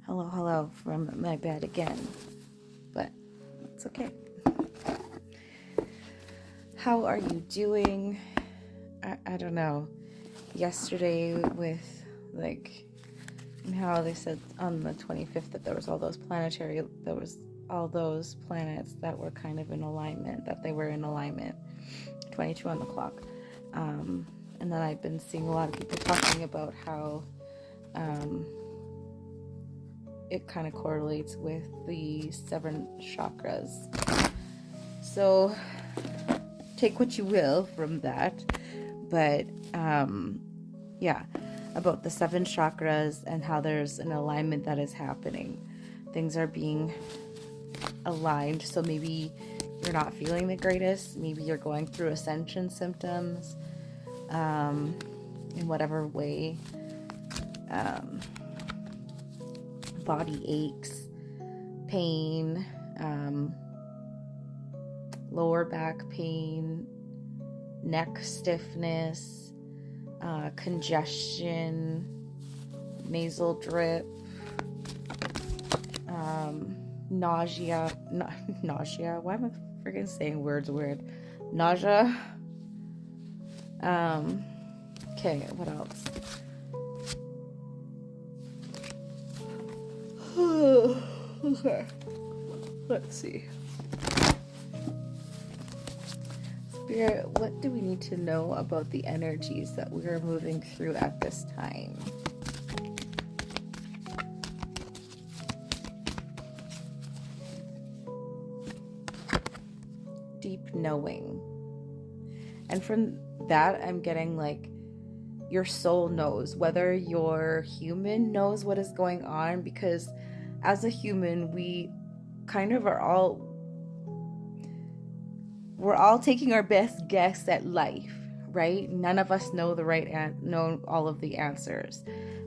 hello from my bed again, but it's okay. How are you doing? I don't know. Yesterday with how they said on the 25th that there was all those planets that were kind of in alignment, that they were in alignment, 22 on the clock. And then I've been seeing a lot of people talking about how it kind of correlates with the 7 chakras. So take what you will from that. But yeah, about the 7 chakras and how there's an alignment that is happening. Things are being aligned. So maybe you're not feeling the greatest. Maybe you're going through ascension symptoms in whatever way. Body aches, pain, lower back pain, neck stiffness, congestion, nasal drip, nausea. Why am I freaking saying words weird? Nausea. Okay, what else? Okay, let's see. Spirit, what do we need to know about the energies that we are moving through at this time? Deep knowing. And from that, I'm getting like your soul knows, whether your human knows what is going on, because as a human, we kind of we're all taking our best guess at life, right? None of us know know all of the answers.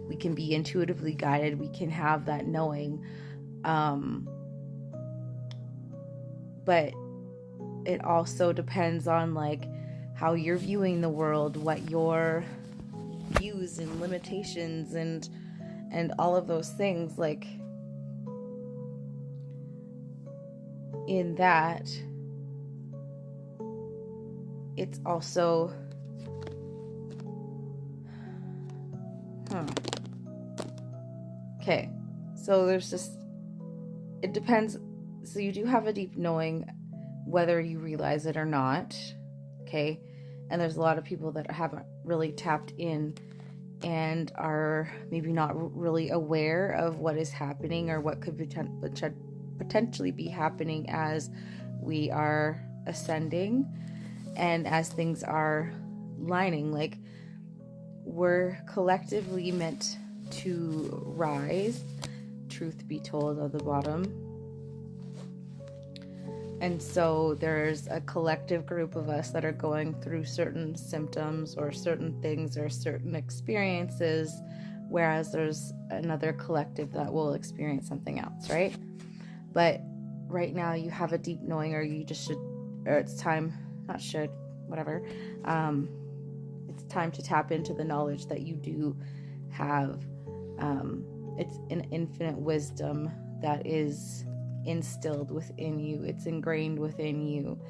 We can be intuitively guided. We can have that knowing. But it also depends on like how you're viewing the world, what your views and limitations and all of those things, like in that it's also okay, so there's just, it depends. So you do have a deep knowing, whether you realize it or not, okay? And there's a lot of people that haven't really tapped in and are maybe not really aware of what is happening or what could potentially be happening as we are ascending and as things are lining. Like, we're collectively meant to rise, truth be told, at the bottom. And so there's a collective group of us that are going through certain symptoms or certain things or certain experiences, whereas there's another collective that will experience something else, right? But right now you have a deep knowing, or you just should, or it's time, not should, whatever. It's time to tap into the knowledge that you do have. It's an infinite wisdom that is instilled within you. It's ingrained within you,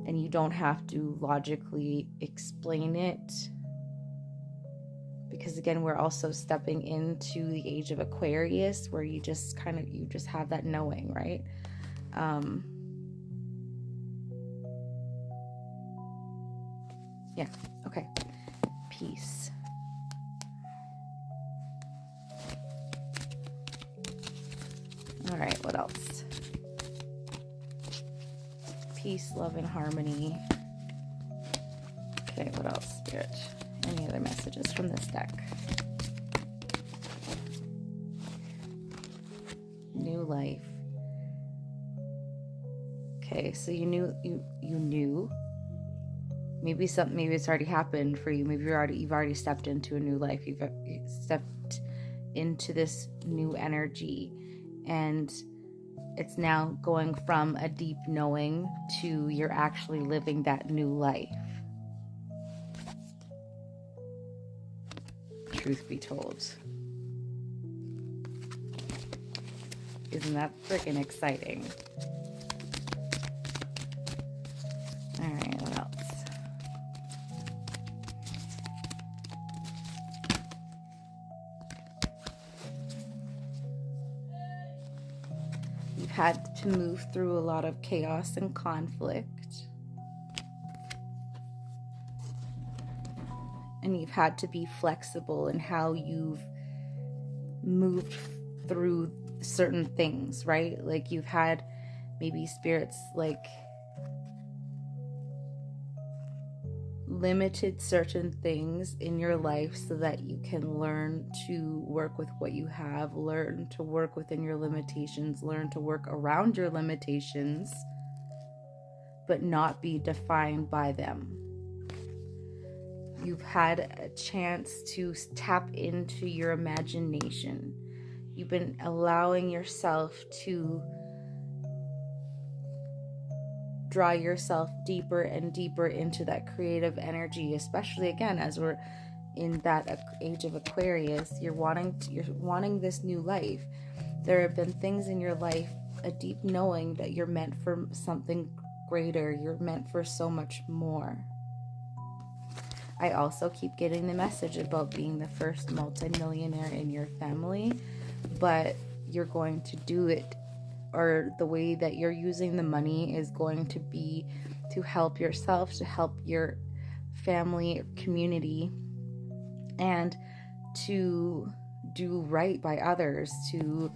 and you don't have to logically explain it, because again, we're also stepping into the age of Aquarius, where you just have that knowing, right? Yeah, okay. Peace. All right, what else? Peace, love, and harmony. Okay, what else, Spirit? Any other messages from this deck? New life. Okay, so you knew. Maybe it's already happened for you. Maybe you've already stepped into a new life. You've stepped into this new energy, and it's now going from a deep knowing to you're actually living that new life. Truth be told. Isn't that freaking exciting? All right, what else? You've had to move through a lot of chaos and conflict. And you've had to be flexible in how you've moved through certain things, right? Like you've had maybe spirits like limited certain things in your life so that you can learn to work with what you have, learn to work within your limitations, learn to work around your limitations, but not be defined by them. You've had a chance to tap into your imagination. You've been allowing yourself to draw yourself deeper and deeper into that creative energy, especially again as we're in that age of Aquarius. You're wanting this new life. There have been things in your life, a deep knowing that you're meant for something greater. You're meant for so much more. I also keep getting the message about being the first multimillionaire in your family, but you're going to do it, or the way that you're using the money is going to be to help yourself, to help your family, community, and to do right by others, to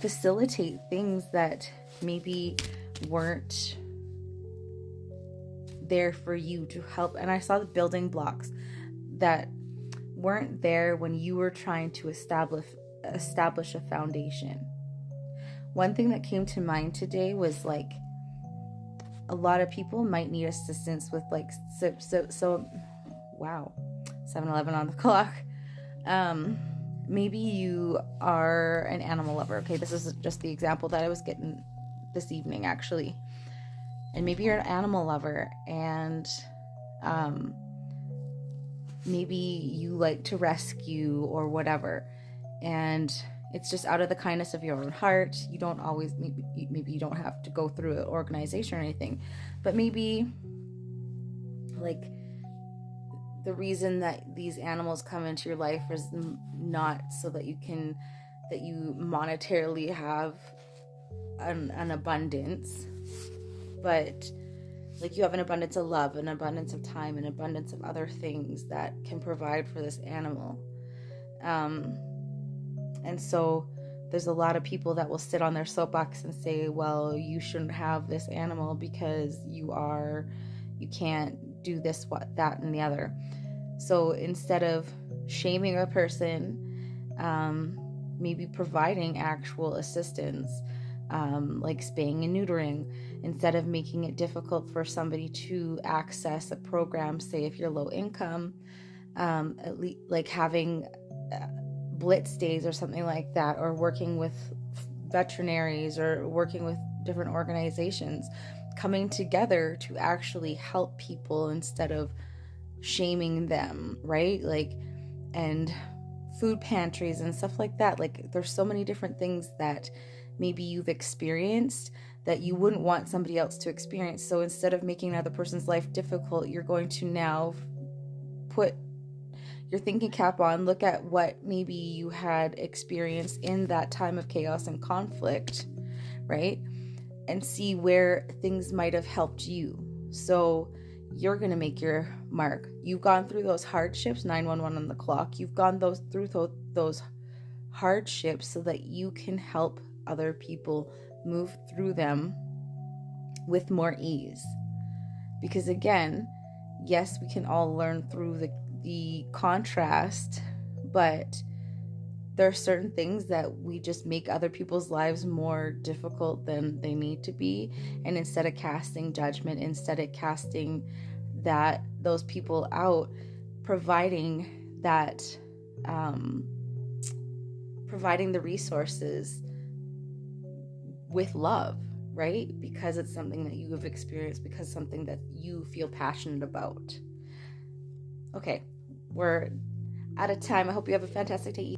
facilitate things that maybe weren't there for you to help. And I saw the building blocks that weren't there when you were trying to establish a foundation. One thing that came to mind today was like a lot of people might need assistance with like so wow, 7-Eleven on the clock. Maybe you are an animal lover. Okay, this is just the example that I was getting this evening actually. And maybe you're an animal lover, and maybe you like to rescue or whatever, and it's just out of the kindness of your own heart. You don't always, maybe you don't have to go through an organization or anything, but maybe like the reason that these animals come into your life is not so that you monetarily have an abundance, but like you have an abundance of love, an abundance of time, an abundance of other things that can provide for this animal. And so there's a lot of people that will sit on their soapbox and say, well, you shouldn't have this animal because you can't do this, what, that, and the other. So instead of shaming a person, maybe providing actual assistance, like spaying and neutering, instead of making it difficult for somebody to access a program, say if you're low income, at least like having blitz days or something like that, or working with veterinaries or working with different organizations, coming together to actually help people instead of shaming them, right? Like, and food pantries and stuff like that. Like there's so many different things that maybe you've experienced that you wouldn't want somebody else to experience. So instead of making another person's life difficult, you're going to now put your thinking cap on, look at what maybe you had experienced in that time of chaos and conflict, right? And see where things might have helped you. So you're going to make your mark. You've gone through those hardships, 911 on the clock. You've gone through those hardships so that you can help other people move through them with more ease. Because again, yes, we can all learn through the contrast, but there are certain things that we just make other people's lives more difficult than they need to be. And instead of casting judgment, instead of casting those people out, providing the resources with love, right? Because it's something that you have experienced, because something that you feel passionate about. Okay, we're out of time. I hope you have a fantastic day.